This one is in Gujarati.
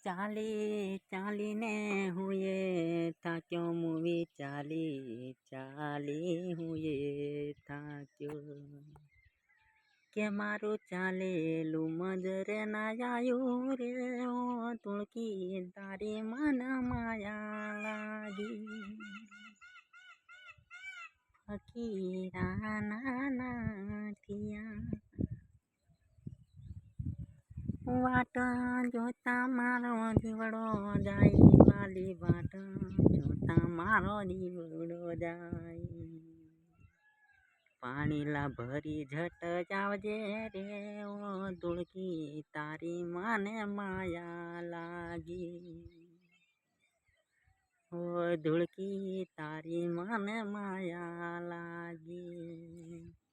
ચાલી ચાલીને હું એ થાક્યો મૂવી ચાલી ચાલી હું એ થાક્યો કે મારું ચાલેલું મજરે ના આયું રે ઓ તુળકી તારી મન માયા લાગી ફકીરા ના થયા વાટ જોતા મારો દીવડો જાય વાલી વાટ જોતા મારો દીવડો જાય પાણીલા ભરી ઝટ જાવજે રે ઓ ધૂળકી તારી માને માયા લાગી ઓ ધૂળકી તારી માને માયા લાગી